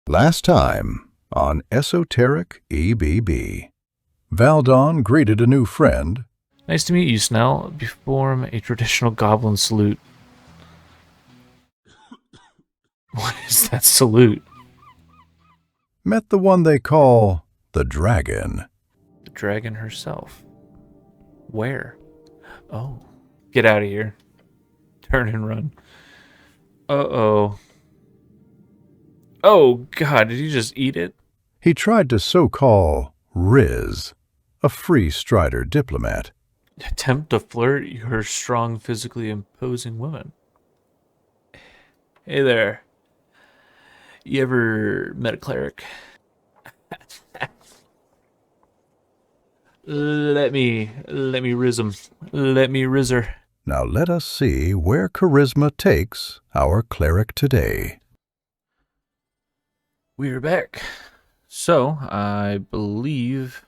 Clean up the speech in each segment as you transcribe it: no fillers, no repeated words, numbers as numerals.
Last time on Esoteric EBB. Valdon greeted a new friend. Nice to meet you, Snell. Perform a traditional goblin salute. What is that salute? Met the one they call the dragon. The dragon herself. Where? Oh. Get out of here. Turn and run. Uh-oh. Oh, God, did you just eat it? He tried to so-call Riz, a free strider diplomat. Attempt to flirt your strong, physically imposing woman. Hey there. You ever met a cleric? Let me riz him. Let me riz her. Now let us see where charisma takes our cleric today. We're back. So, I believe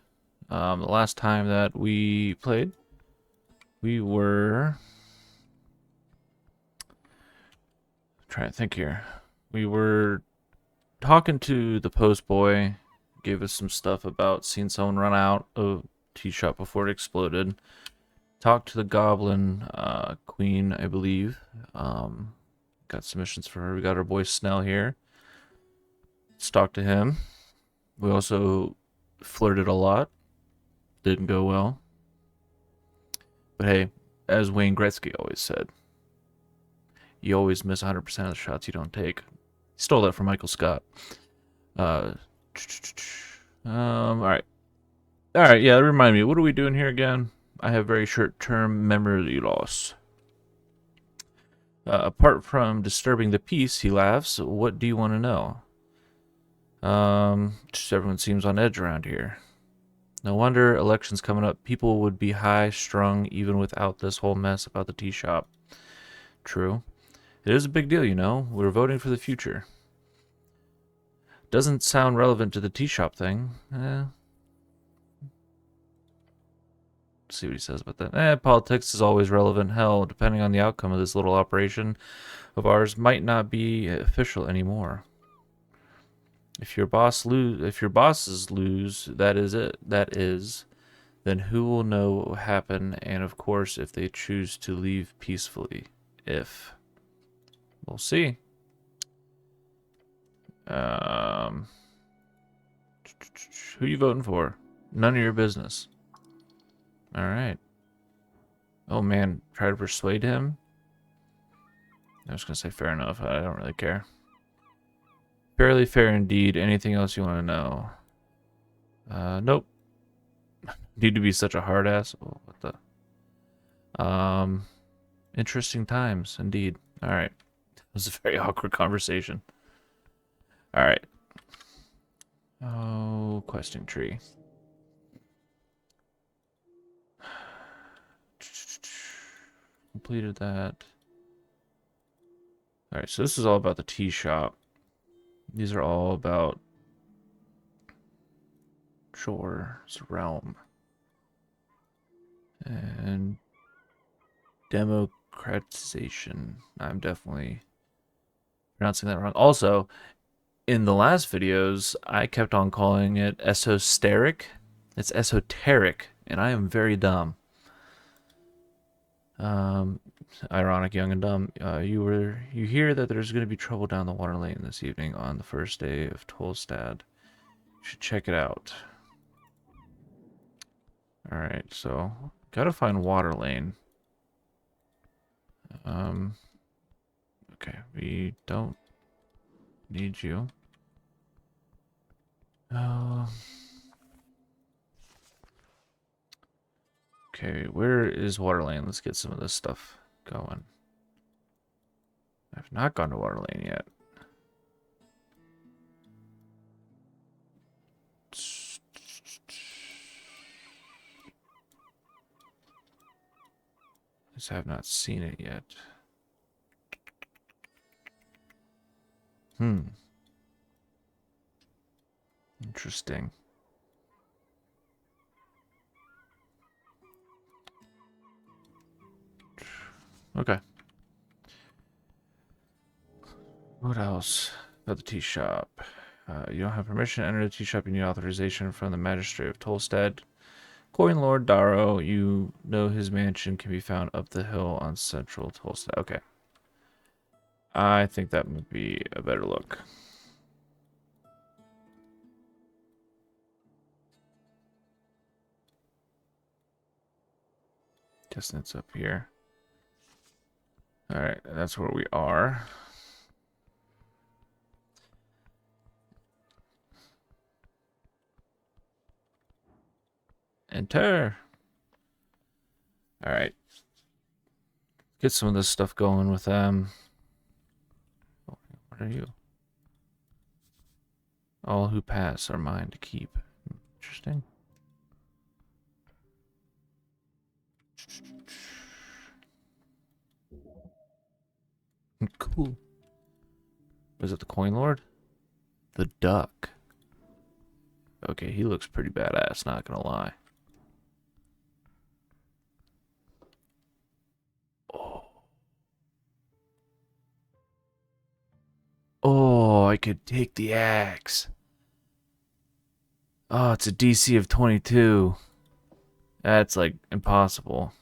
the last time that we played, we were... trying to think here. We were talking to the post boy, gave us some stuff about seeing someone run out of tea shop before it exploded. Talked to the goblin queen, I believe. Got submissions for her. We got our boy Snell here. Let's talk to him. We also flirted a lot. Didn't go well. But hey, as Wayne Gretzky always said, you always miss 100% of the shots you don't take. He stole that from Michael Scott. Alright. Alright, yeah, remind me, what are we doing here again? I have very short-term memory loss. Apart from disturbing the peace, he laughs, what do you want to know? Just everyone seems on edge around here. No wonder elections coming up. People would be high-strung even without this whole mess about the tea shop. True. It is a big deal, you know. We're voting for the future. Doesn't sound relevant to the tea shop thing. See what he says about that. Politics is always relevant. Hell, depending on the outcome of this little operation of ours, might not be official anymore. If your bosses lose, that is it. That is, then who will know what will happen? And of course, if they choose to leave peacefully, we'll see. Who you voting for? None of your business. All right. Oh man, try to persuade him. I was gonna say fair enough. I don't really care. Fairly fair indeed. Anything else you want to know? Nope. Need to be such a hard ass. Oh, what the? Interesting times indeed. All right. It was a very awkward conversation. All right. Oh, questing tree. Completed that. All right. So this is all about the tea shop. These are all about Shore's realm and democratization. I'm definitely pronouncing that wrong. Also, in the last videos, I kept on calling it esoteric. It's esoteric, and I am very dumb. Ironic, young and dumb. You hear that there's going to be trouble down the water lane this evening on the first day of Tolstad. You should check it out. Alright, so gotta find water lane. Okay, we don't need you. Okay, where is water lane? Let's get some of this stuff going. I've not gone to water lane yet. I have not seen it yet. Interesting. Okay. What else about the tea shop? You don't have permission to enter the tea shop. You need authorization from the magistrate of Tolstad. Coin Lord Darrow, you know his mansion can be found up the hill on central Tolstad. Okay. I think that would be a better look. Guessing it's up here. Alright, that's where we are. Enter. Alright. Get some of this stuff going with them. What are you? All who pass are mine to keep. Interesting. Cool. Was it the Coin Lord? The Duck. Okay, he looks pretty badass, not gonna lie. Oh. Oh, I could take the axe. Oh, it's a DC of 22. That's like impossible.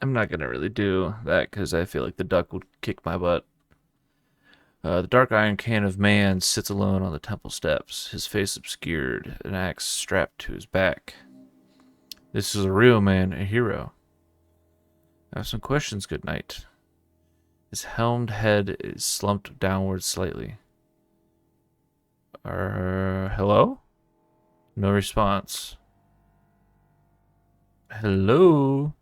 I'm not gonna really do that because I feel like the duck would kick my butt. The dark iron can of man sits alone on the temple steps, his face obscured, an axe strapped to his back. This is a real man, a hero. I have some questions, good knight. His helmed head is slumped downward slightly. Hello? No response. Hello?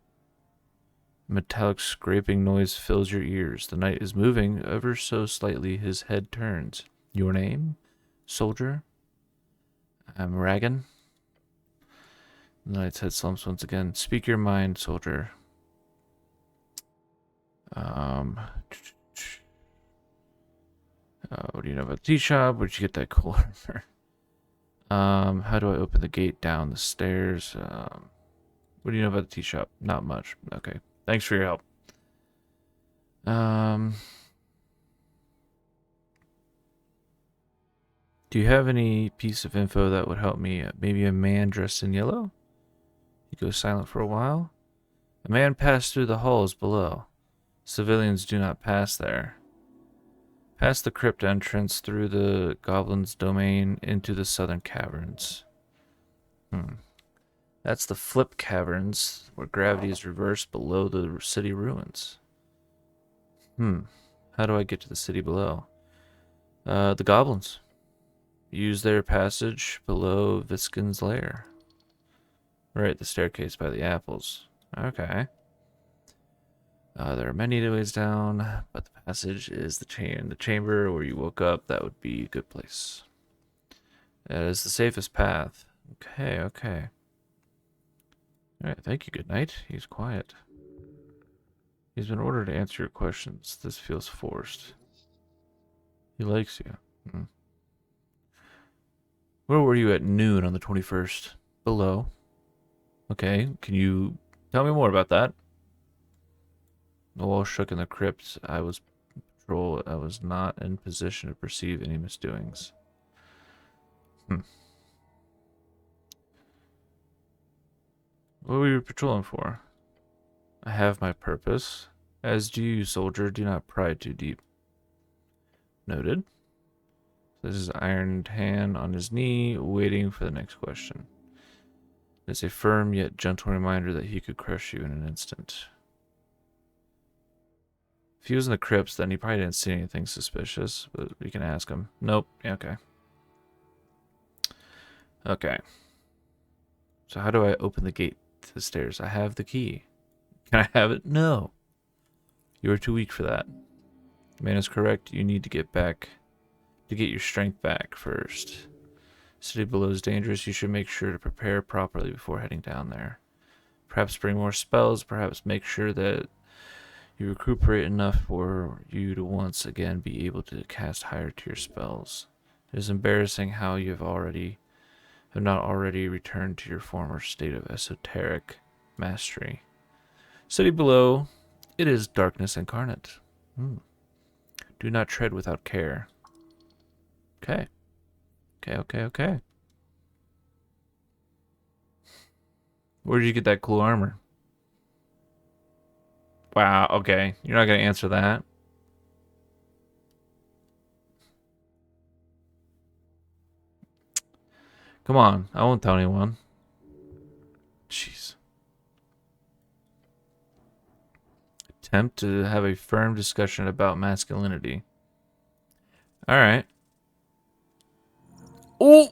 Metallic scraping noise fills your ears. The knight is moving ever so slightly. His head turns. Your name? Soldier? I'm Ragan. The knight's head slumps once again. Speak your mind, soldier. What do you know about the tea shop? Where'd you get that cooler? How do I open the gate down the stairs? What do you know about the tea shop? Not much. Okay. Thanks for your help. Do you have any piece of info that would help me? Maybe a man dressed in yellow? He goes silent for a while. A man passed through the halls below. Civilians do not pass there. Past the crypt entrance through the goblin's domain into the southern caverns. That's the flip caverns where gravity is reversed below the city ruins. How do I get to the city below? The goblins. Use their passage below Viskin's lair. Right, the staircase by the apples. Okay. There are many ways down, but the passage is the chamber where you woke up. That would be a good place. That is the safest path. Okay, okay. Alright, thank you, good night. He's quiet. He's been ordered to answer your questions. This feels forced. He likes you. Where were you at noon on the 21st? Below. Okay, can you tell me more about that? The wall shook in the crypt. I was not in position to perceive any misdoings. What were you patrolling for? I have my purpose. As do you, soldier. Do not pry too deep. Noted. This is Iron Hand on his knee, waiting for the next question. It's a firm yet gentle reminder that he could crush you in an instant. If he was in the crypts, then he probably didn't see anything suspicious, but we can ask him. Nope. Okay. Okay. So how do I open the gate to the stairs? I have the key. Can I have it? No. You are too weak for that. The man is correct. You need to get your strength back first. City below is dangerous. You should make sure to prepare properly before heading down there. Perhaps bring more spells. Perhaps make sure that you recuperate enough for you to once again be able to cast higher tier spells. It is embarrassing how you have not already returned to your former state of esoteric mastery. City below, it is darkness incarnate. Do Do not tread without care. Okay. Okay. Where did you get that cool armor? Wow, okay. You're not going to answer that. Come on, I won't tell anyone. Jeez. Attempt to have a firm discussion about masculinity. Alright. Oh!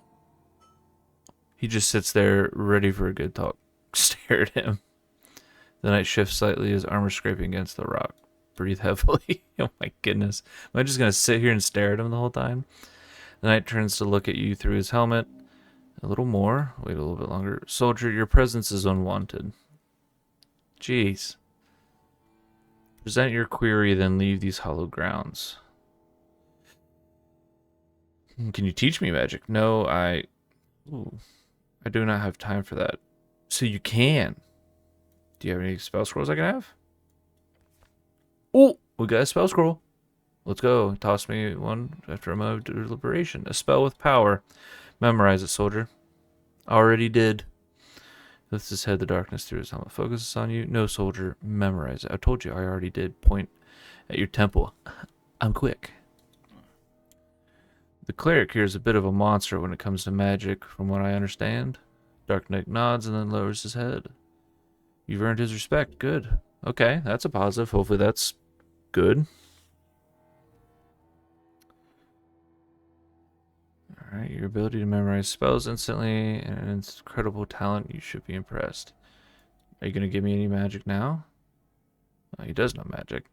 He just sits there, ready for a good talk. Stare at him. The knight shifts slightly, his armor scraping against the rock. Breathe heavily. Oh my goodness. Am I just going to sit here and stare at him the whole time? The knight turns to look at you through his helmet. A little more. Wait a little bit longer. Soldier, your presence is unwanted. Jeez. Present your query, then leave these hollow grounds. Can you teach me magic? No, Ooh, I do not have time for that. So you can. Do you have any spell scrolls I can have? Oh, we got a spell scroll. Let's go. Toss me one after a moment of deliberation. A spell with power. Memorize it, soldier. Already did. Lifts his head, the darkness through his helmet focuses on you. No, soldier, memorize it. I told you I already did. Point at your temple. I'm quick. The cleric here is a bit of a monster when it comes to magic, from what I understand. Dark Knight nods and then lowers his head. You've earned his respect. Good. Okay, that's a positive. Hopefully that's good. Alright, your ability to memorize spells instantly and an incredible talent. You should be impressed. Are you going to give me any magic now? Oh, he does know magic.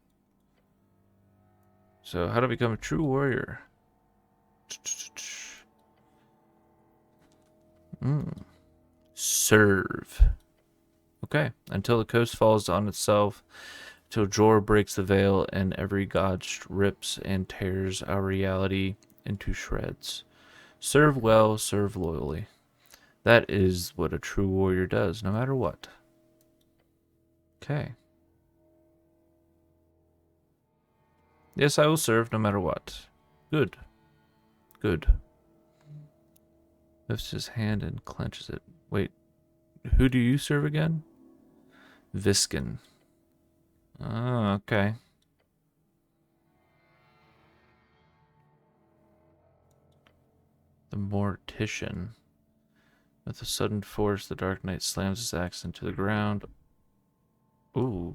So, how to become a true warrior? Serve. Okay. Until the coast falls on itself, till Jor breaks the veil and every god rips and tears our reality into shreds. Serve well, serve loyally. That is what a true warrior does, no matter what. Okay. Yes, I will serve no matter what. Good. Good. Lifts his hand and clenches it. Wait, who do you serve again? Viskin. Oh, okay. The Mortician. With a sudden force, the Dark Knight slams his axe into the ground. Ooh.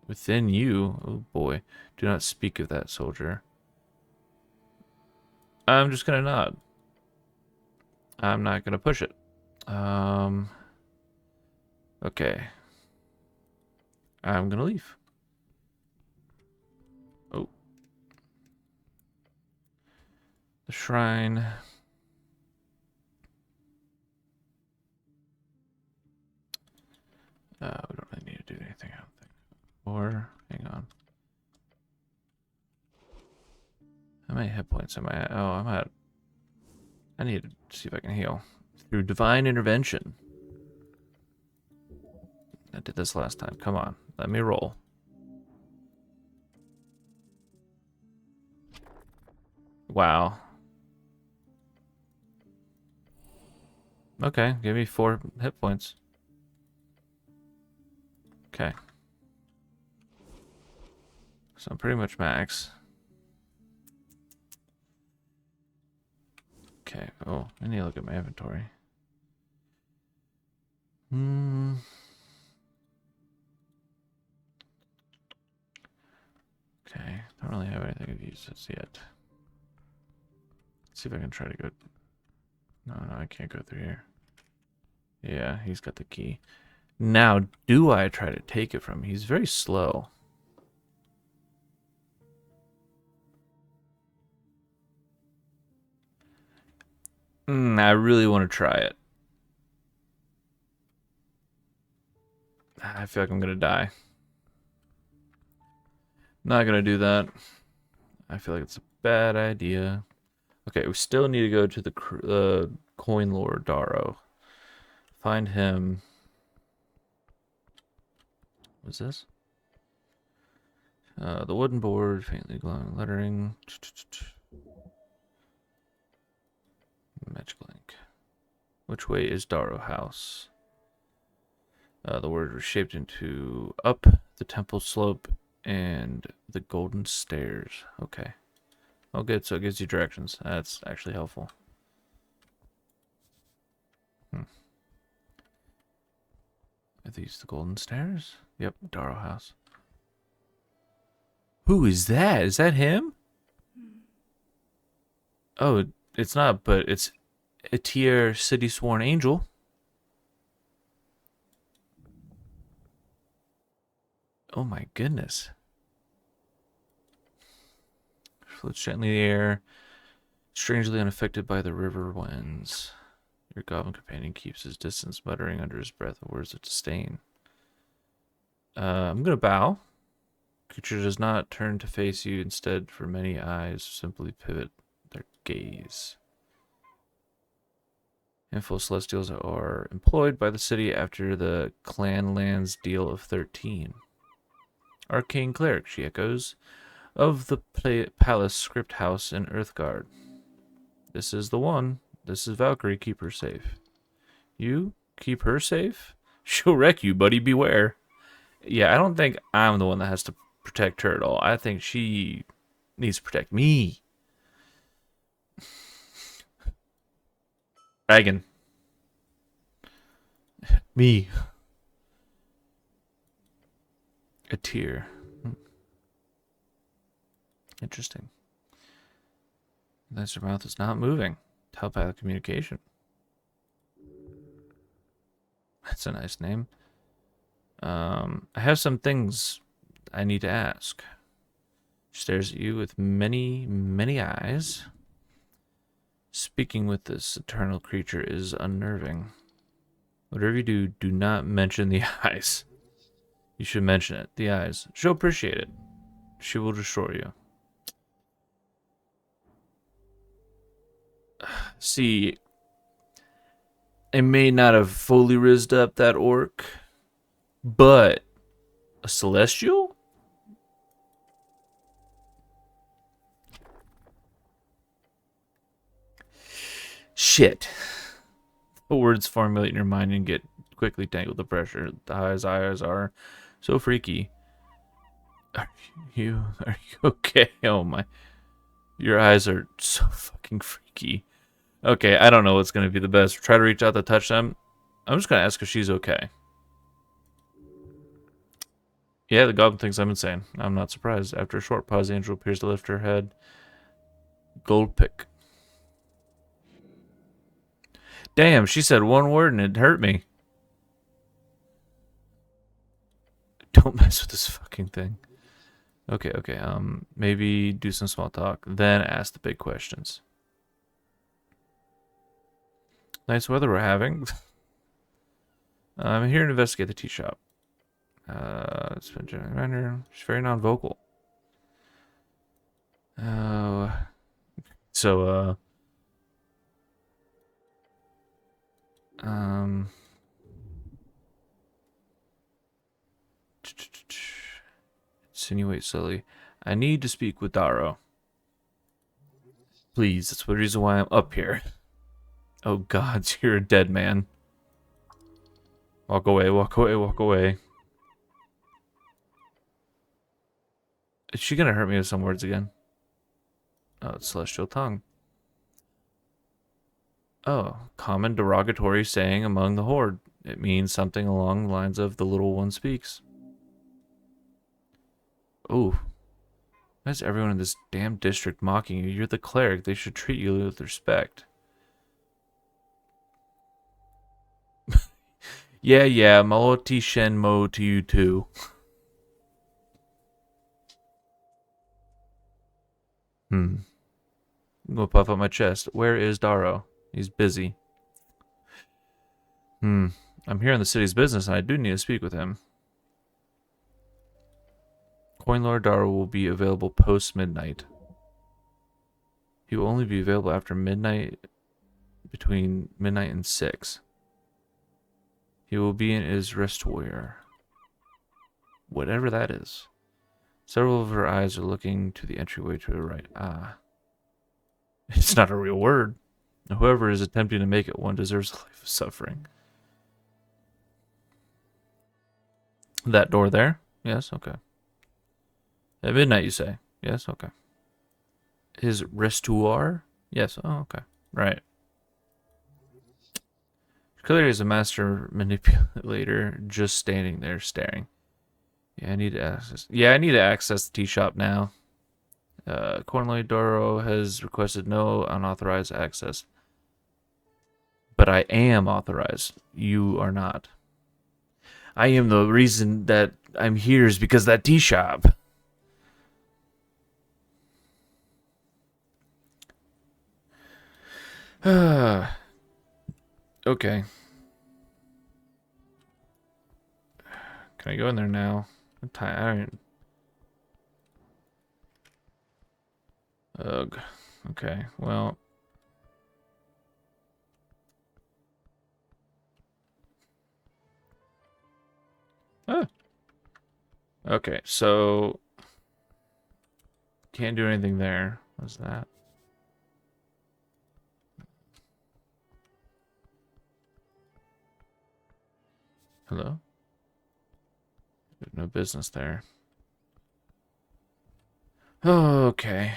Within you? Oh boy. Do not speak of that, soldier. I'm just gonna nod. I'm not gonna push it. Okay. I'm gonna leave. Oh. The shrine. We don't really need to do anything, I don't think. Or, hang on. How many hit points am I at? Oh, I'm at... I need to see if I can heal. Through divine intervention. I did this last time. Come on. Let me roll. Wow. Okay, give me 4 hit points. Okay. So I'm pretty much max. Okay. Oh, I need to look at my inventory. Okay. Don't really have anything of use yet. Let's see if I can try to go... No, I can't go through here. Yeah, he's got the key. Now, do I try to take it from him? He's very slow. I really want to try it. I feel like I'm going to die. Not going to do that. I feel like it's a bad idea. Okay, we still need to go to the Coin Lord Darrow. Find him. What's this? The wooden board, faintly glowing lettering. Magic link. Which way is Darrow House? The word was shaped into up the temple slope and the golden stairs. Okay. Oh, good. So it gives you directions. That's actually helpful. Are these the golden stairs? Yep, Darrow House. Who is that? Is that him? Oh, it's not, but it's a tier city sworn angel. Oh my goodness. Floats gently in the air, strangely unaffected by the river winds. Your goblin companion keeps his distance, muttering under his breath words of disdain. I'm gonna bow. Creature does not turn to face you. Instead, for many eyes, simply pivot their gaze. Handful of celestials are employed by the city after the clan lands deal of 13. Arcane cleric, she echoes, of the palace script house in Earthguard. This is the one. This is Valkyrie. Keep her safe. You keep her safe? She'll wreck you, buddy. Beware. Yeah, I don't think I'm the one that has to protect her at all. I think she needs to protect me. Dragon. Me. A tear. Interesting. That's her mouth is not moving. Telepathic communication. That's a nice name. I have some things I need to ask. She stares at you with many, many eyes. Speaking with this eternal creature is unnerving. Whatever you do, do not mention the eyes. You should mention it. The eyes. She'll appreciate it. She will destroy you. See, I may not have fully rizzed up that orc, but a celestial? Shit. The words formulate in your mind and get quickly tangled the pressure. The eyes are so freaky. Are you okay? Oh my. Your eyes are so fucking freaky. Okay, I don't know what's going to be the best. Try to reach out to touch them. I'm just going to ask if she's okay. Yeah, the goblin thinks I'm insane. I'm not surprised. After a short pause, the angel appears to lift her head. Gold pick. Damn, she said one word and it hurt me. Don't mess with this fucking thing. Okay. Maybe do some small talk, then ask the big questions. Nice weather we're having. I'm here to investigate the tea shop. It's been generally reminder. She's very non-vocal. Insinuate slowly. I need to speak with Darrow. Please, that's the reason why I'm up here. Oh gods, you're a dead man. Walk away, walk away, walk away. Is she gonna hurt me with some words again? Oh, it's celestial tongue. Oh, common derogatory saying among the horde. It means something along the lines of the little one speaks. Oh. Why is everyone in this damn district mocking you? You're the cleric. They should treat you with respect. Yeah, Maloti Shenmo to you too. I'm gonna puff up my chest. Where is Darrow? He's busy. I'm here in the city's business and I do need to speak with him. Coin Lord Darrow will be available post-midnight. He will only be available after midnight, between midnight and 6. He will be in his rest warrior. Whatever that is. Several of her eyes are looking to the entryway to the right. Ah. It's not a real word. Whoever is attempting to make it one deserves a life of suffering. That door there? Yes, okay. At midnight, you say? Yes, okay. His restoir? Yes, oh, okay. Right. Clearly is a master manipulator just standing there staring. Yeah, I need to access. Yeah, I need to access the tea shop now. Cornley Doro has requested no unauthorized access. But I am authorized. You are not. I am the reason that I'm here is because of that tea shop. Okay. Can I go in there now? I don't. Ugh. Okay. Well. Ah. Okay. So can't do anything there. What's that? Hello? There's no business there. Okay.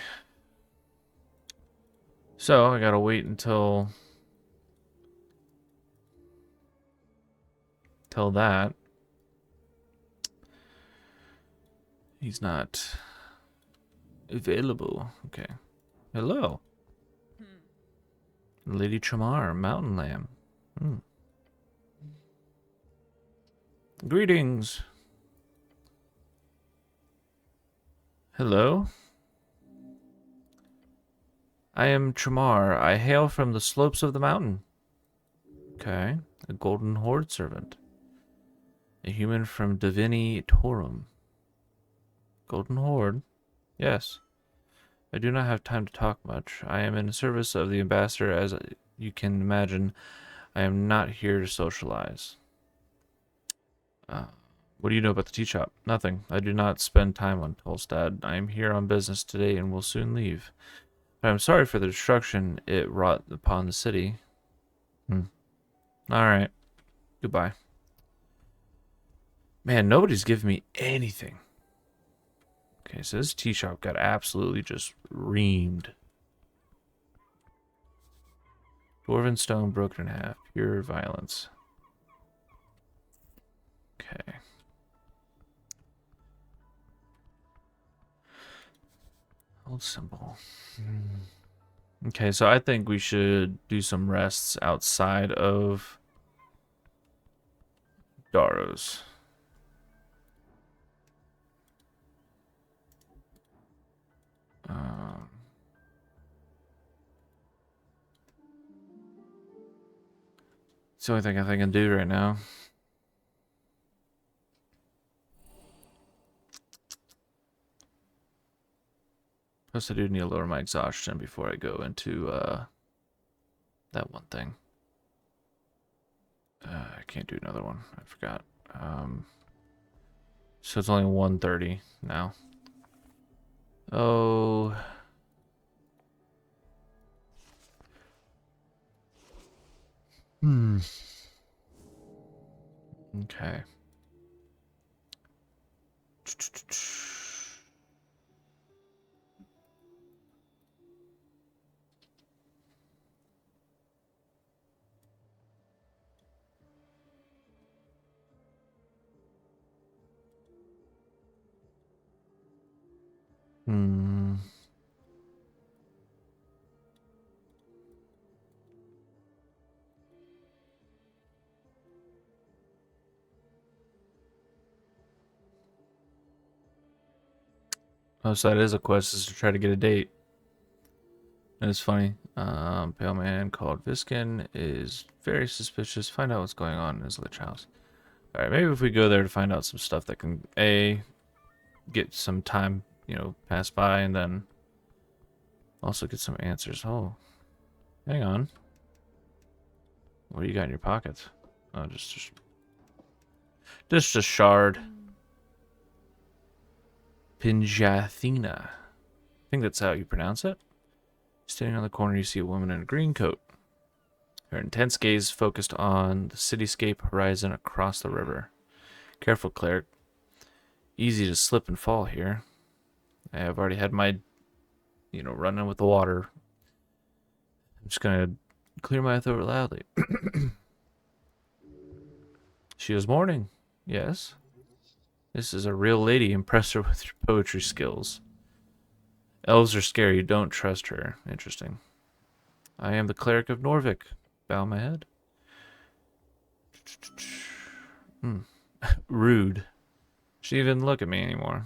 So I gotta wait until that. He's not available. Okay. Hello. Lady Tramar, Mountain Lamb. Hmm. Greetings. Hello. I am Tramar. I hail from the slopes of the mountain. Okay. A golden horde servant. A human from Divini Torum. Golden horde? Yes. I do not have time to talk much. I am in service of the ambassador, as you can imagine. I am not here to socialize. What do you know about the tea shop? Nothing. I do not spend time on Tolstad. I am here on business today and will soon leave. But I am sorry for the destruction it wrought upon the city. Alright. Goodbye. Man, nobody's giving me anything. Okay, so this tea shop got absolutely just reamed. Dwarven stone broken in half. Pure violence. Okay. Old symbol. Okay, so I think we should do some rests outside of Daro's. It's the only thing I can do right now. Plus, I do need to lower my exhaustion before I go into that one thing. I can't do another one. I forgot. So it's only 1:30 now. Oh. Okay. Oh, so that is a quest, is to try to get a date. And it's funny. Pale man called Viskin is very suspicious. Find out what's going on in his lich house. Alright, maybe if we go there to find out some stuff that can, A, get some time, pass by, and then also get some answers. Oh, hang on. What do you got in your pockets? Oh, just a shard. Pinjathina. I think that's how you pronounce it. Standing on the corner, you see a woman in a green coat. Her intense gaze focused on the cityscape horizon across the river. Careful, cleric. Easy to slip and fall here. I've already had my, running with the water. I'm just gonna clear my throat loudly. She is mourning. Yes. This is a real lady. Impress her with your poetry skills. Elves are scary. Don't trust her. Interesting. I am the cleric of Norvik. Bow my head. Rude. She didn't even look at me anymore.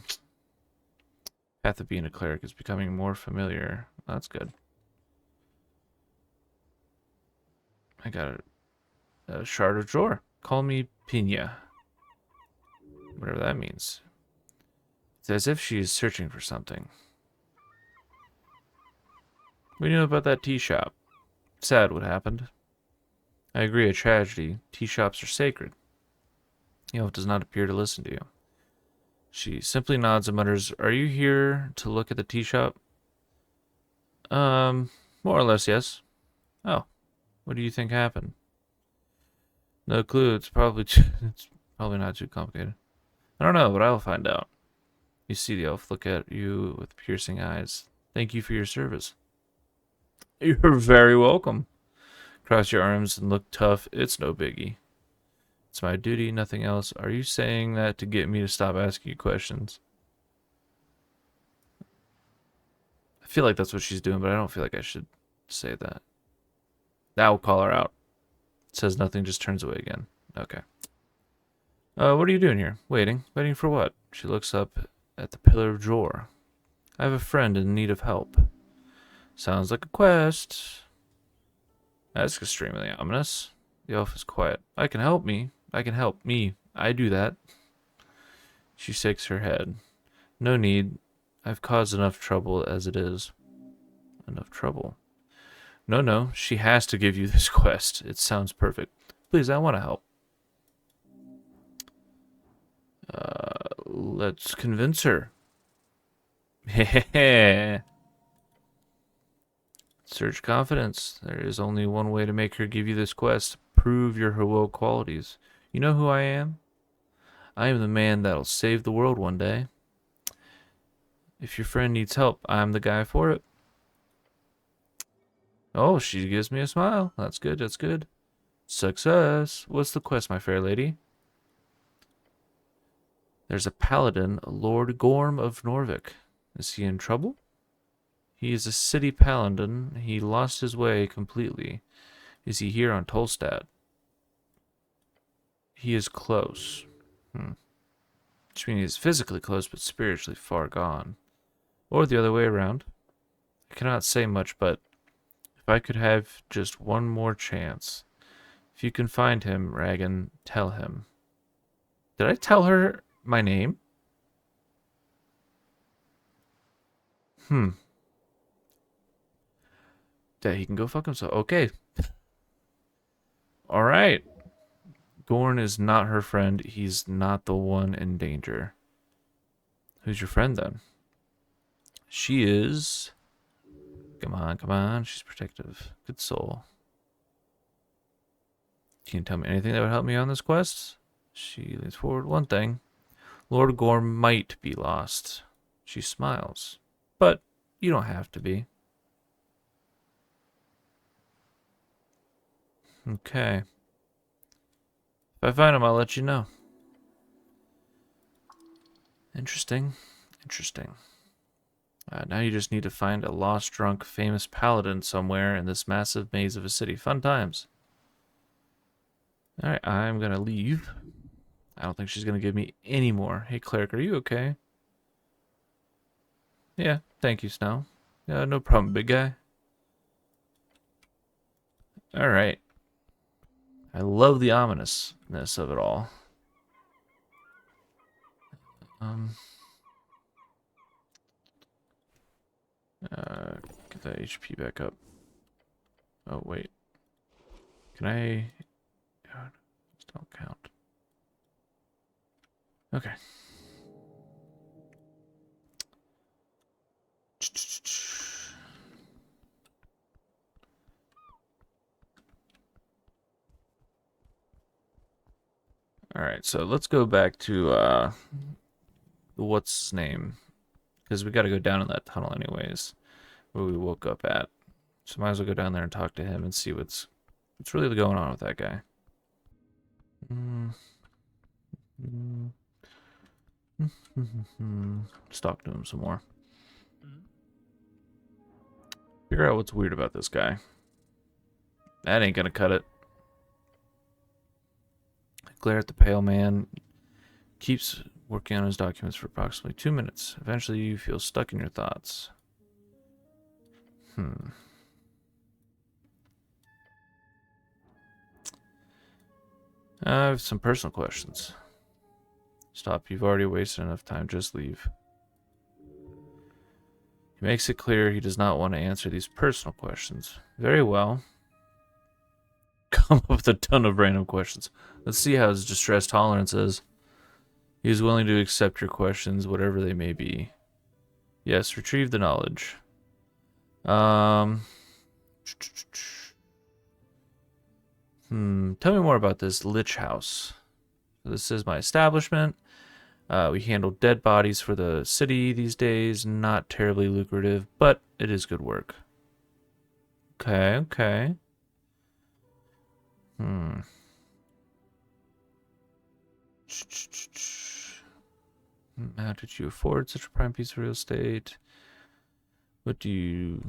Path of being a cleric is becoming more familiar. That's good. I got a shard of drawer. Call me Pina. Whatever that means. It's as if she is searching for something. What do you know about that tea shop? Sad what happened. I agree, a tragedy. Tea shops are sacred. The elf does not appear to listen to you. She simply nods and mutters, "Are you here to look at the tea shop?" More or less, yes. Oh, what do you think happened? No clue. It's probably not too complicated. I don't know, but I'll find out. You see the elf look at you with piercing eyes. Thank you for your service. You're very welcome. Cross your arms and look tough. It's no biggie. It's my duty, nothing else. Are you saying that to get me to stop asking you questions? I feel like that's what she's doing, but I don't feel like I should say that. Now we'll call her out. Says nothing, just turns away again. Okay. What are you doing here? Waiting. Waiting for what? She looks up at the pillar of drawer. I have a friend in need of help. Sounds like a quest. That's extremely ominous. The elf is quiet. I can help me. I can help me. I do that. She shakes her head. No need. I've caused enough trouble as it is. Enough trouble. No. She has to give you this quest. It sounds perfect. Please, I want to help. Let's convince her. Hehehe. Search confidence. There is only one way to make her give you this quest. Prove your heroic qualities. You know who I am? I am the man that'll save the world one day. If your friend needs help, I'm the guy for it. Oh, she gives me a smile. That's good, that's good. Success. What's the quest, my fair lady? There's a paladin, Lord Gorm of Norvik. Is he in trouble? He is a city paladin. He lost his way completely. Is he here on Tolstad? He is close. Which means he's physically close, but spiritually far gone. Or the other way around. I cannot say much, but if I could have just one more chance. If you can find him, Ragan, tell him. Did I tell her my name? That he can go fuck himself. Okay. Alright. Gorn is not her friend. He's not the one in danger. Who's your friend then? She is... Come on. She's protective. Good soul. Can you tell me anything that would help me on this quest? She leans forward. One thing. Lord Gorm might be lost. She smiles. But you don't have to be. Okay. If I find him, I'll let you know. Interesting. Now you just need to find a lost, drunk, famous paladin somewhere in this massive maze of a city. Fun times. Alright, I'm gonna leave. I don't think she's gonna give me any more. Hey, cleric, are you okay? Yeah, thank you, Snow. No problem, big guy. Alright. I love the ominousness of it all. Get that HP back up. Oh, wait. Can I... God, these don't count. Okay. Alright, so let's go back to, what's his name? Because we gotta go down in that tunnel anyways, where we woke up at. So might as well go down there and talk to him and see what's really going on with that guy. Mm, mm, Let's talk to him some more. Figure out what's weird about this guy. That ain't gonna cut it. I glare at the pale man. Keeps working on his documents for approximately 2 minutes. Eventually you feel stuck in your thoughts. I have some personal questions. Stop, you've already wasted enough time, just leave. He makes it clear he does not want to answer these personal questions. Very well. Come up with a ton of random questions. Let's see how his distress tolerance is. He is willing to accept your questions, whatever they may be. Yes, retrieve the knowledge. Tell me more about this Lich House. This is my establishment. We handle dead bodies for the city these days. Not terribly lucrative, but it is good work. Okay. How did you afford such a prime piece of real estate? What do you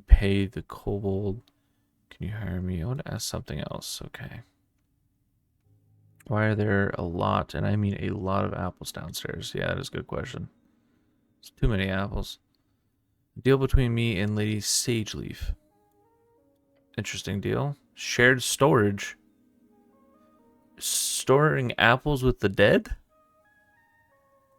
pay the kobold? Can you hire me? I want to ask something else. Okay. Why are there a lot, and I mean a lot of apples downstairs? Yeah, that is a good question. It's too many apples. Deal between me and Lady Sageleaf. Interesting deal. Shared storage. Storing apples with the dead?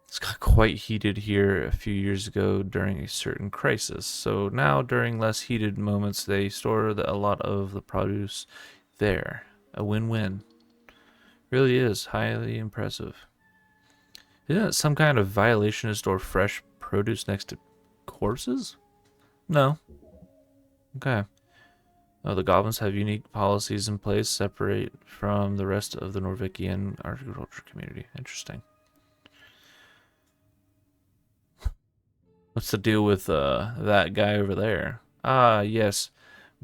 It's got quite heated here a few years ago during a certain crisis. So now, during less heated moments, they store a lot of the produce there. A win-win. Really is highly impressive. Isn't it some kind of violation to store fresh produce next to corpses? No. Okay. Oh, the goblins have unique policies in place separate from the rest of the Norvikian agriculture community. Interesting. What's the deal with that guy over there? Ah, yes.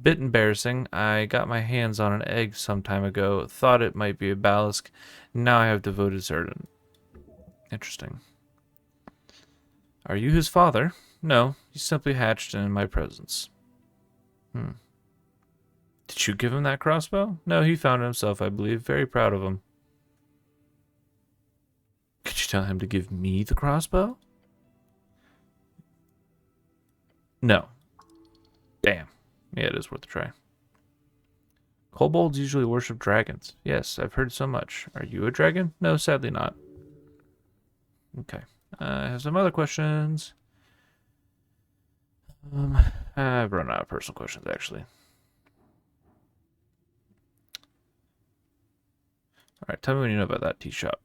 Bit embarrassing. I got my hands on an egg some time ago. Thought it might be a basilisk. Now I have devoted certain. Interesting. Are you his father? No, he simply hatched in my presence. Did you give him that crossbow? No, he found it himself, I believe. Very proud of him. Could you tell him to give me the crossbow? No. Damn. Yeah, it is worth a try. Kobolds usually worship dragons. Yes, I've heard so much. Are you a dragon? No, sadly not. Okay. I have some other questions. I've run out of personal questions, actually. Alright, tell me when you know about that tea shop.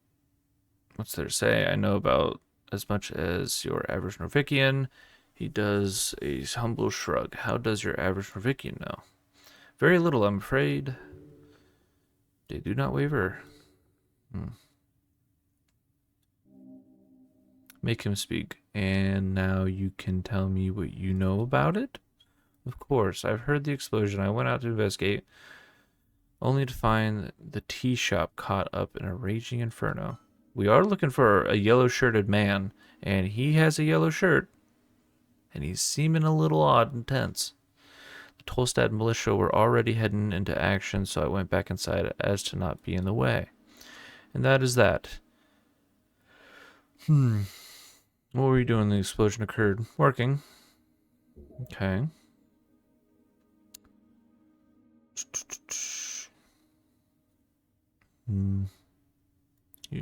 What's there to say? I know about as much as your average Norvikian. He does a humble shrug. How does your average Norvikian know? Very little, I'm afraid. They do not waver. Make him speak. And now you can tell me what you know about it? Of course, I've heard the explosion. I went out to investigate, only to find the tea shop caught up in a raging inferno. We are looking for a yellow-shirted man, and he has a yellow shirt, and he's seeming a little odd and tense. The Tolstad militia were already heading into action, so I went back inside as to not be in the way. And that is that. What were you doing when the explosion occurred? Working. Okay.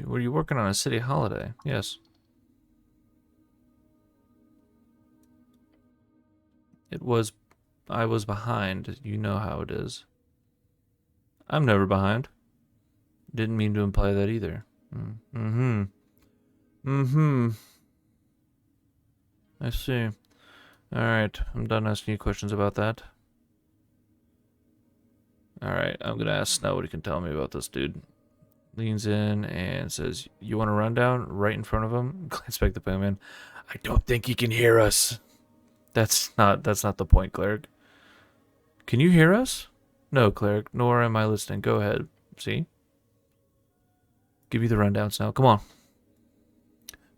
Were you working on a city holiday? Yes. I was behind. You know how it is. I'm never behind. Didn't mean to imply that either. I see. Alright, I'm done asking you questions about that. Alright, I'm gonna ask Snow what he can tell me about this dude. Leans in and says, "You want a rundown?" Right in front of him. Glance back the playman. "I don't think he can hear us." That's not the point, cleric. "Can you hear us?" "No, cleric, nor am I listening. Go ahead." "See? Give you the rundown, Snow. Come on."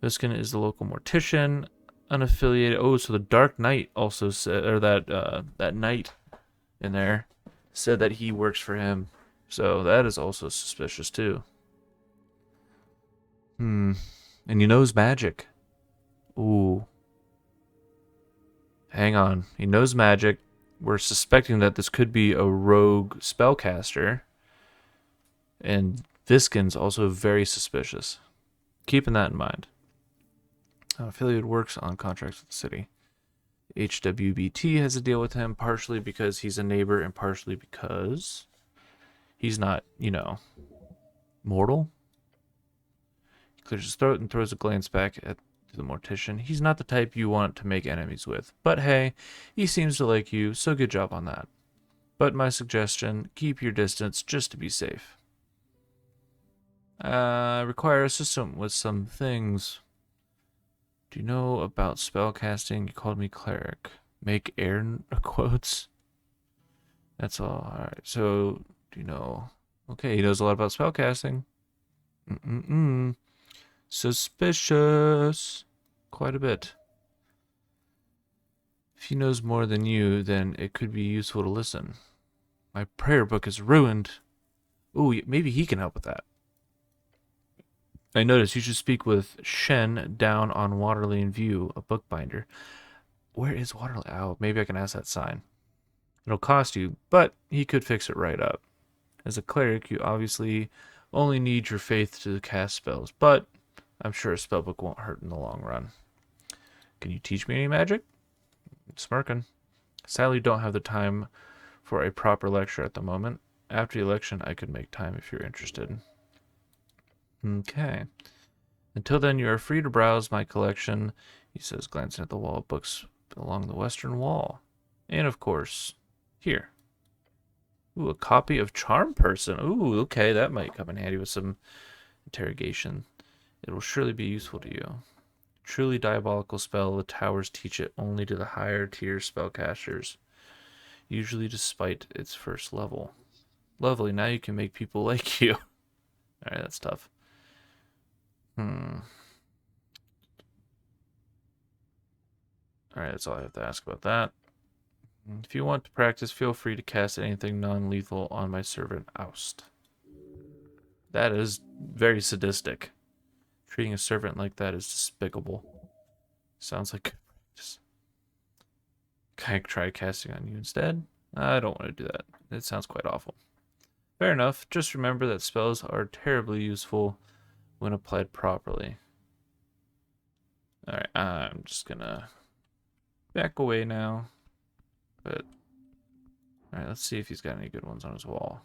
Viskin is the local mortician, unaffiliated. Oh, so the Dark Knight also said, or that knight in there said that he works for him. So that is also suspicious too. And he knows magic. Ooh. Hang on. He knows magic. We're suspecting that this could be a rogue spellcaster. And Viskin's also very suspicious. Keeping that in mind. Affiliate works on contracts with the city. HWBT has a deal with him, partially because he's a neighbor and partially because he's not, mortal. He clears his throat and throws a glance back at the mortician. He's not the type you want to make enemies with. But hey, he seems to like you, so good job on that. But my suggestion, keep your distance just to be safe. Require assistance with some things. Do you know about spellcasting? You called me cleric. Make air quotes. That's all. Alright, so, do you know? Okay, he knows a lot about spellcasting. Suspicious. Quite a bit. If he knows more than you, then it could be useful to listen. My prayer book is ruined. Ooh, maybe he can help with that. I noticed you should speak with Shen down on Waterlane View, a bookbinder. Where is Waterlane? Oh, maybe I can ask that sign. It'll cost you, but he could fix it right up. As a cleric, you obviously only need your faith to cast spells, but I'm sure a spellbook won't hurt in the long run. Can you teach me any magic? Smirking. Sadly, don't have the time for a proper lecture at the moment. After the election, I could make time if you're interested. Okay. Until then, you are free to browse my collection, he says, glancing at the wall of books along the western wall. And of course, here. Ooh, a copy of Charm Person. Ooh, okay, that might come in handy with some interrogation. It will surely be useful to you. Truly diabolical spell, the towers teach it only to the higher tier spellcasters, usually despite its first level. Lovely, now you can make people like you. Alright, that's tough. Alright, that's all I have to ask about that. If you want to practice, feel free to cast anything non-lethal on my servant Oust. That is very sadistic. Treating a servant like that is despicable. Sounds like practice. Can I try casting on you instead? I don't want to do that. It sounds quite awful. Fair enough. Just remember that spells are terribly useful when applied properly. Alright, I'm just gonna back away now. But alright, let's see if he's got any good ones on his wall.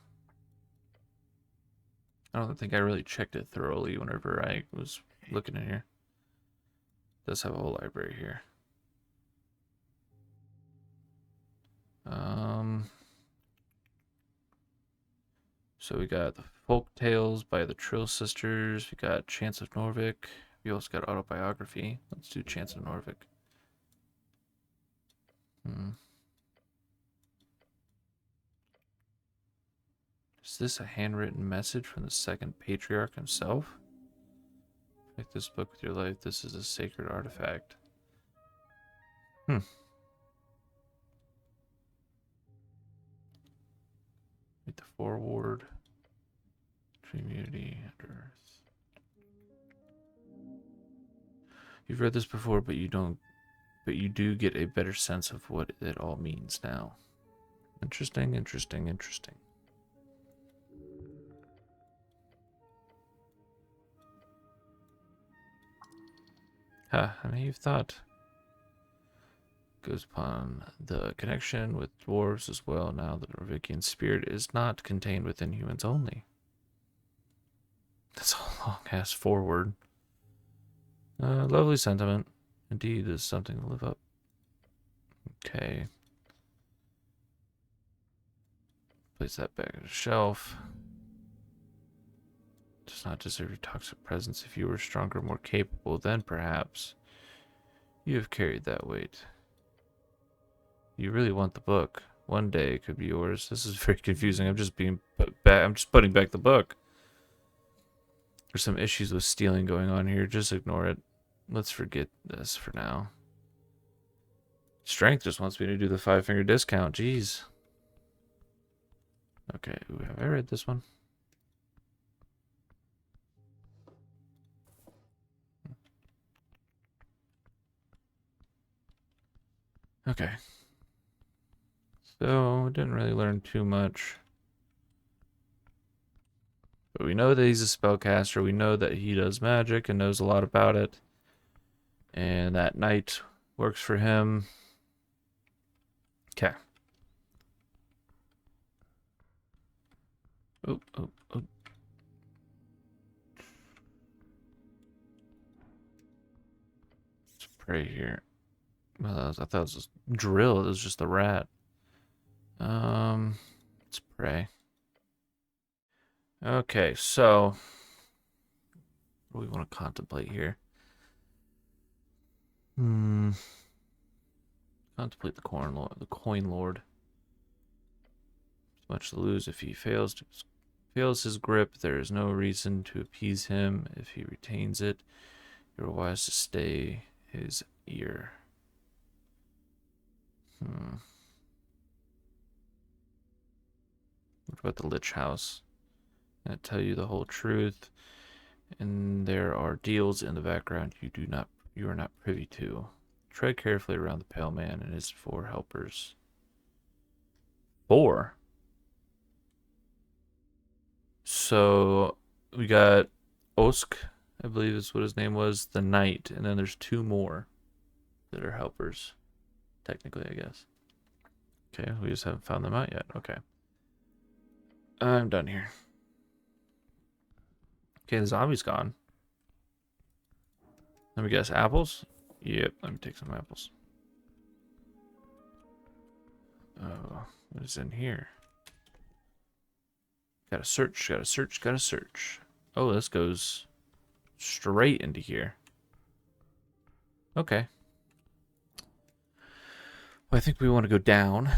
I don't think I really checked it thoroughly whenever I was looking in here. It does have a whole library here. So we got the Folk Tales by the Trill Sisters. We got Chance of Norvik. We also got autobiography. Let's do Chance of Norvik. Is this a handwritten message from the second patriarch himself? Make this book with your life. This is a sacred artifact. Read the foreword. Community and Earth. You've read this before, but you do get a better sense of what it all means now. Interesting. A naive thought. Goes upon the connection with dwarves as well. Now the Norvikian spirit is not contained within humans only. That's a long ass forward. Lovely sentiment. Indeed, is something to live up. Okay. Place that back on the shelf. Does not deserve your toxic presence. If you were stronger, more capable, then perhaps you have carried that weight. You really want the book. One day it could be yours. This is very confusing. I'm just putting back the book. There's some issues with stealing going on here. Just ignore it. Let's forget this for now. Strength just wants me to do the 5-finger discount. Jeez. Okay, ooh, have I read this one? Okay. So, didn't really learn too much. But we know that he's a spellcaster. We know that he does magic and knows a lot about it. And that knight works for him. Okay. Oh. Let's pray here. Well, I thought it was a drill. It was just a rat. Let's pray. Okay, so what do we want to contemplate here? Contemplate the coin lord. Much to lose if he fails his grip. There is no reason to appease him. If he retains it, you are wise to stay his ear. What about the Lich House? I tell you the whole truth, and there are deals in the background you are not privy to. Tread carefully around the Pale Man and his 4 helpers. 4? So we got Osk, I believe is what his name was, the knight, and then there's 2 more that are helpers, technically, I guess. Okay, we just haven't found them out yet. Okay. I'm done here. Okay, the zombie's gone. Let me guess, apples? Yep, let me take some apples. Oh, what is in here? Gotta search. Oh, this goes straight into here. Okay. Well, I think we want to go down.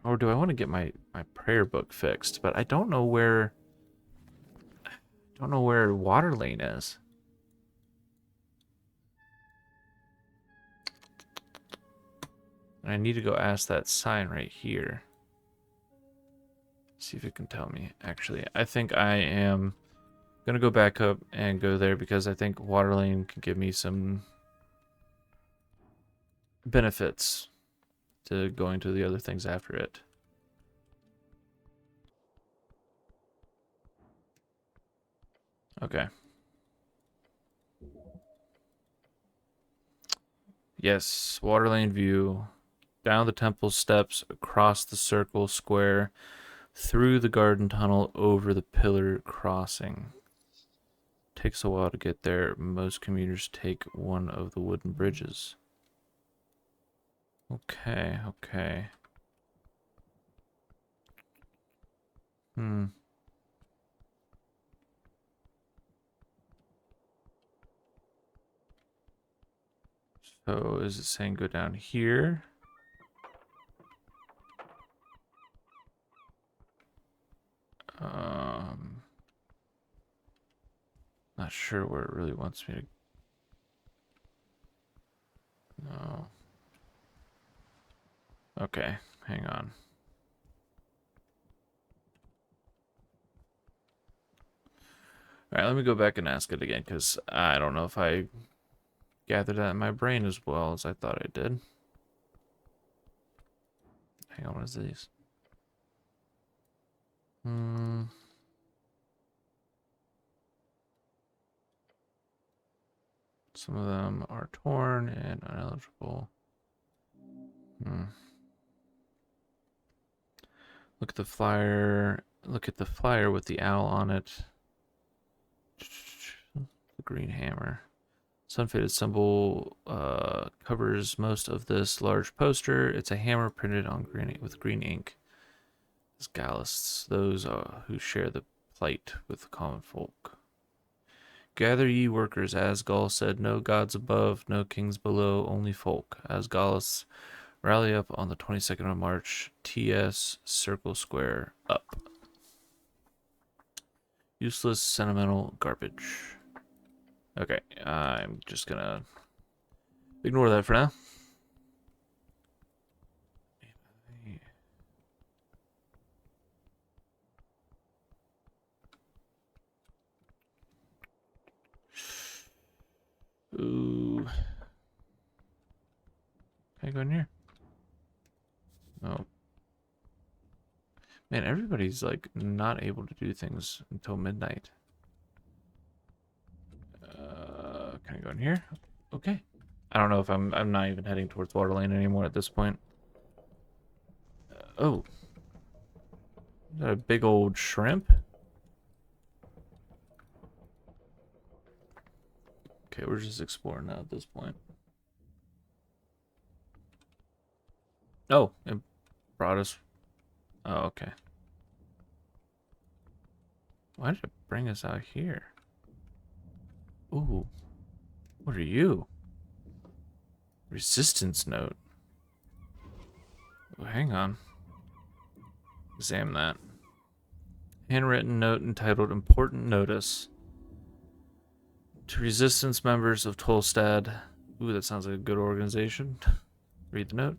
Or do I want to get my prayer book fixed? But I don't know where Water Lane is. And I need to go ask that sign right here. See if it can tell me. Actually, I think I am gonna go back up and go there because I think Water Lane can give me some benefits to going to the other things after it. Okay. Yes, Water Lane view. Down the temple steps, across the circle square, through the garden tunnel, over the pillar crossing. Takes a while to get there. Most commuters take one of the wooden bridges. Okay. So is it saying go down here? Not sure where it really wants me to. No. Okay, hang on. Alright, let me go back and ask it again, because I don't know if I gathered that in my brain as well as I thought I did. Hang on, what is these? Some of them are torn and uneligible. Look at the flyer. Look at the flyer with the owl on it. The green hammer. Sun-faded symbol covers most of this large poster. It's a hammer printed on with green ink. It's Gallists, those who share the plight with the common folk. Gather ye workers, as Gaul said, no gods above, no kings below, only folk. As Gaulists rally up on the 22nd of March, TS Circle Square up. Useless, sentimental garbage. Okay, I'm just gonna ignore that for now. Ooh. Can I go in here? No. Man, everybody's like not able to do things until midnight. Can I go in here? Okay. I don't know if I'm not even heading towards Water Lane anymore at this point. Oh. Is that a big old shrimp? Okay, we're just exploring now at this point. Oh, it brought us. Oh, okay. Why did it bring us out here? Ooh. What are you? Resistance note. Oh, hang on. Examine that. Handwritten note entitled Important Notice. To resistance members of Tolstad. Ooh, that sounds like a good organization. Read the note.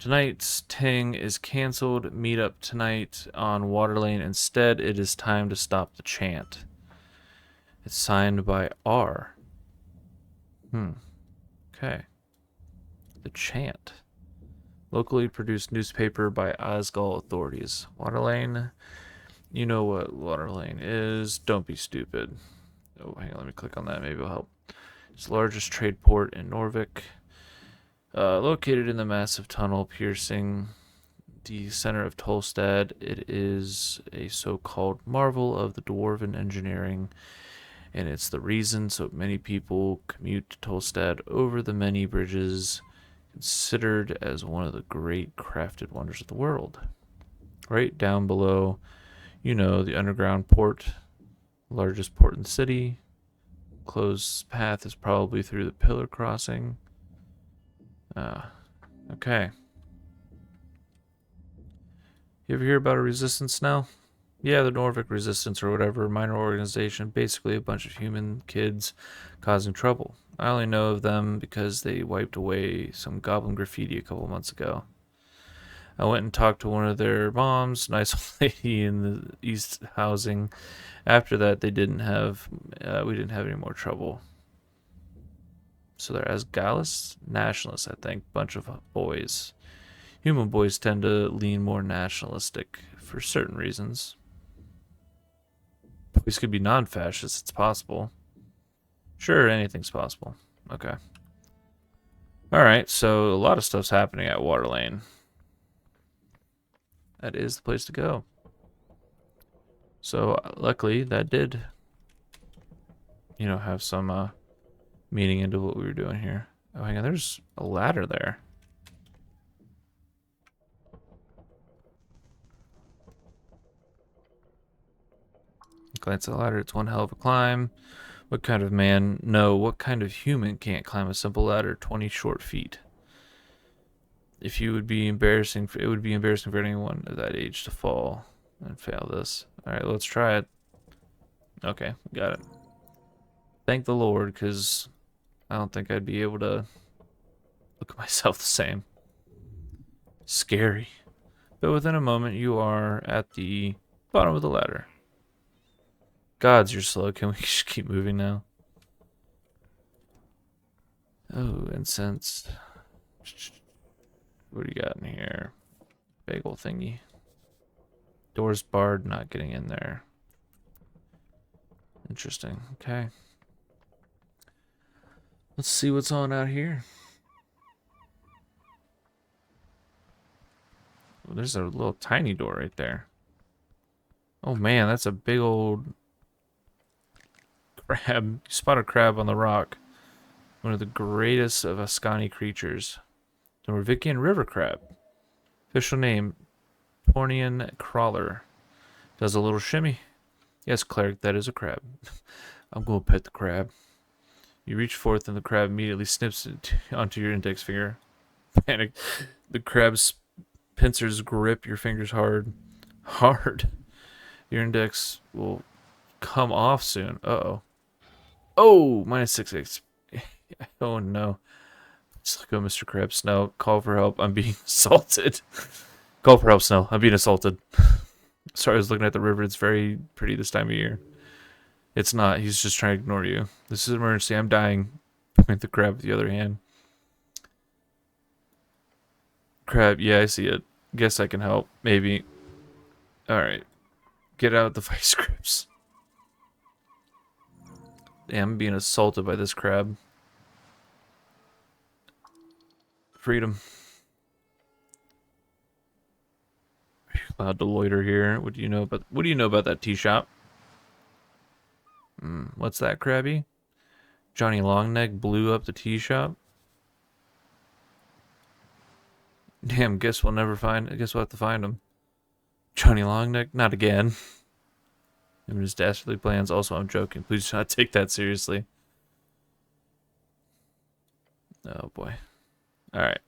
Tonight's ting is canceled. Meet up tonight on Water Lane. Instead, it is time to stop the chant. It's signed by R. Okay. The chant. Locally produced newspaper by Osgal authorities. Water Lane. You know what Water Lane is. Don't be stupid. Oh, hang on. Let me click on that. Maybe it'll help. It's the largest trade port in Norvik. Located in the massive tunnel piercing the center of Tolstad, it is a so-called marvel of the dwarven engineering, and it's the reason so many people commute to Tolstad over the many bridges, considered as one of the great crafted wonders of the world. Right down below, you know, the underground port, largest port in the city. Closed path is probably through the pillar crossing. Okay. You ever hear about a resistance now? Yeah, the Norvik Resistance or whatever, minor organization, basically a bunch of human kids causing trouble. I only know of them because they wiped away some goblin graffiti a couple months ago. I went and talked to one of their moms, nice old lady in the East housing. After that, we didn't have any more trouble. So they're as Gallus nationalists, I think. Bunch of boys. Human boys tend to lean more nationalistic for certain reasons. Boys could be non-fascist. It's possible. Sure, anything's possible. Okay. Alright, so a lot of stuff's happening at Water Lane. That is the place to go. So, luckily, that did, you know, have some meaning into what we were doing here. Oh, hang on, there's a ladder there. Glance at the ladder, it's one hell of a climb. What kind of man? No, what kind of human can't climb a simple ladder 20 short feet? If you would be embarrassing, it would be embarrassing for anyone of that age to fall and fail this. Alright, let's try it. Okay, got it. Thank the Lord, because I don't think I'd be able to look at myself the same. Scary. But within a moment, you are at the bottom of the ladder. Gods, you're slow. Can we just keep moving now? Oh, incense. What do you got in here? Bagel thingy. Doors barred, not getting in there. Interesting. Okay. Let's see what's on out here. Oh, there's a little tiny door right there. Oh man, that's a big old crab. You spot a crab on the rock. One of the greatest of Ascani creatures. The Norvikian river crab. Official name, Pornian crawler. Does a little shimmy. Yes, cleric, that is a crab. I'm going to pet the crab. You reach forth and the crab immediately snips onto your index finger. Panic. The crab's pincers grip your fingers hard. Hard. Your index will come off soon. Uh-oh. Oh, -6 Oh, no. Just let go, Mr. Crab. Snow, call for help. I'm being assaulted. Call for help, Snow. I'm being assaulted. Sorry, I was looking at the river. It's very pretty this time of year. It's not. He's just trying to ignore you. This is an emergency. I'm dying. Point the crab with the other hand. Crab, yeah, I see it. Guess I can help. Maybe. Alright. Get out the vice grips. Damn, I'm being assaulted by this crab. Freedom. Are you allowed to loiter here? What do you know about that tea shop? What's that, Krabby? Johnny Longneck blew up the tea shop? Damn, guess we'll have to find him. Johnny Longneck? Not again. Him and his dastardly plans. Also, I'm joking. Please do not take that seriously. Oh, boy. Alright.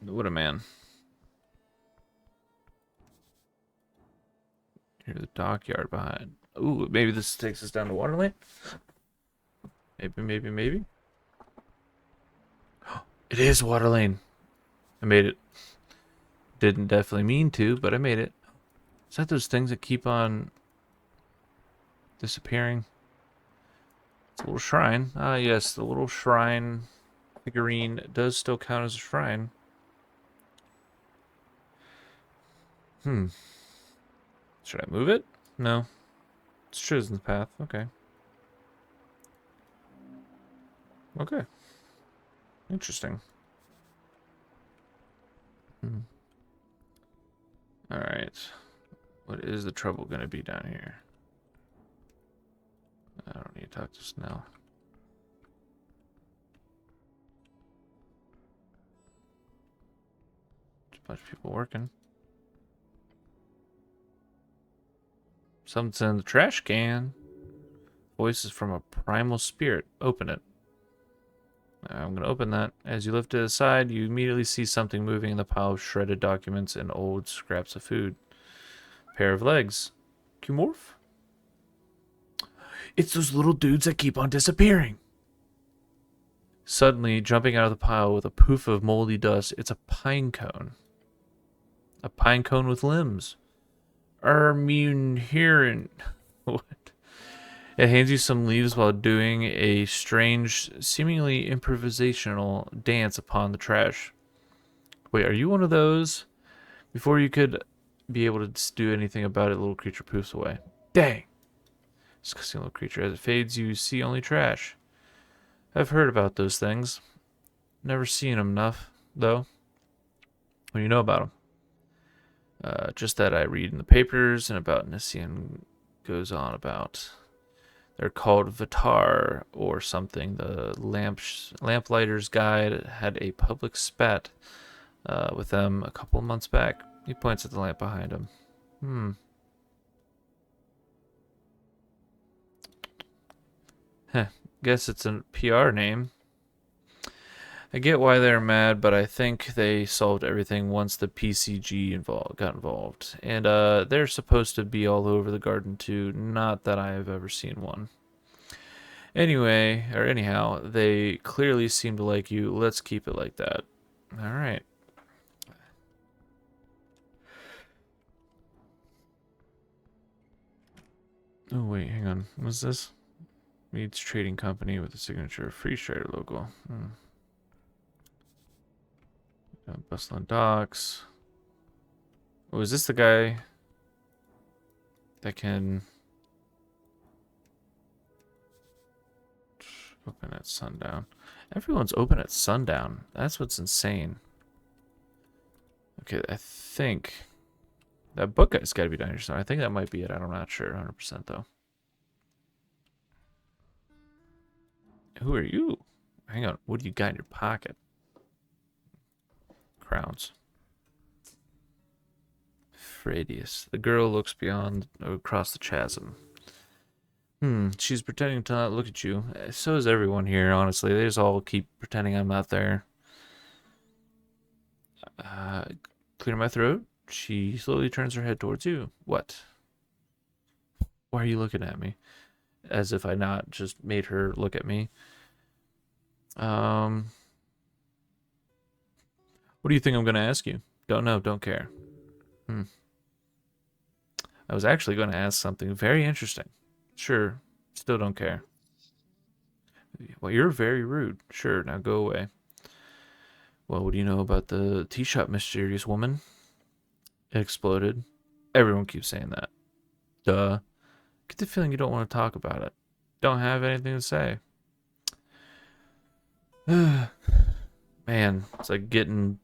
What a man. Here's the dockyard behind. Ooh, maybe this takes us down to Waterlane? Maybe. It is Waterlane. I made it. Didn't definitely mean to, but I made it. Is that those things that keep on disappearing? It's a little shrine. Ah, yes, the little shrine figurine does still count as a shrine. Should I move it? No. It's chosen the path. Okay. Okay. Interesting. Alright. What is the trouble going to be down here? I don't need to talk to Snell. There's a bunch of people working. Something's in the trash can. Voices from a primal spirit. Open it. I'm going to open that. As you lift it aside, you immediately see something moving in the pile of shredded documents and old scraps of food. Pair of legs. Qmorph? It's those little dudes that keep on disappearing. Suddenly, jumping out of the pile with a poof of moldy dust, it's a pine cone. A pine cone with limbs. Armunhirin. What? It hands you some leaves while doing a strange, seemingly improvisational dance upon the trash. Wait, are you one of those? Before you could be able to do anything about it, the little creature poofs away. Dang! Disgusting little creature. As it fades, you see only trash. I've heard about those things. Never seen them enough, though. What do you know about them? Just that I read in the papers and about Nissian goes on about. They're called Vitar or something. The Lamplighter's Guide had a public spat with them a couple of months back. He points at the lamp behind him. Guess it's a PR name. I get why they're mad, but I think they solved everything once the PCG got involved. And they're supposed to be all over the garden too. Not that I have ever seen one. Anyhow, they clearly seem to like you. Let's keep it like that. Alright. Oh, wait, hang on. What's this? Meads Trading Company with a signature Free Trader logo. Bustling Docks. Oh, is this the guy that can open at sundown? Everyone's open at sundown. That's what's insane. Okay, I think that book guy's got to be down here somewhere. I think that might be it. I'm not sure 100% though. Who are you? Hang on. What do you got in your pocket? Crowns. Fradius. The girl looks beyond, across the chasm. She's pretending to not look at you. So is everyone here, honestly. They just all keep pretending I'm not there. Clear my throat. She slowly turns her head towards you. What? Why are you looking at me? As if I not just made her look at me. What do you think I'm going to ask you? Don't know, don't care. I was actually going to ask something very interesting. Sure, still don't care. Well, you're very rude. Sure, now go away. Well, what do you know about the tea shop mysterious woman? It exploded. Everyone keeps saying that. Duh. Get the feeling you don't want to talk about it. Don't have anything to say. Man, it's like getting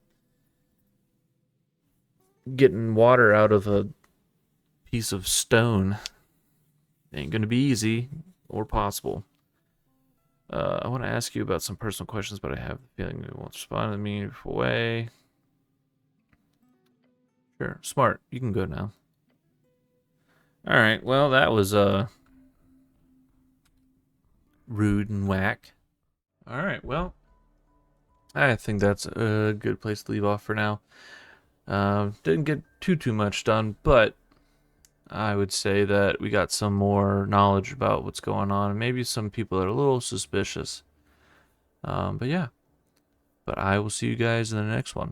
water out of a piece of stone. Ain't gonna be easy or possible. I want to ask you about some personal questions, but I have the feeling you won't respond to me in a way. Sure, smart. You can go now. All right. Well, that was rude and whack. All right. Well, I think that's a good place to leave off for now. Didn't get too much done, but I would say that we got some more knowledge about what's going on, and maybe some people that are a little suspicious. But yeah. But I will see you guys in the next one.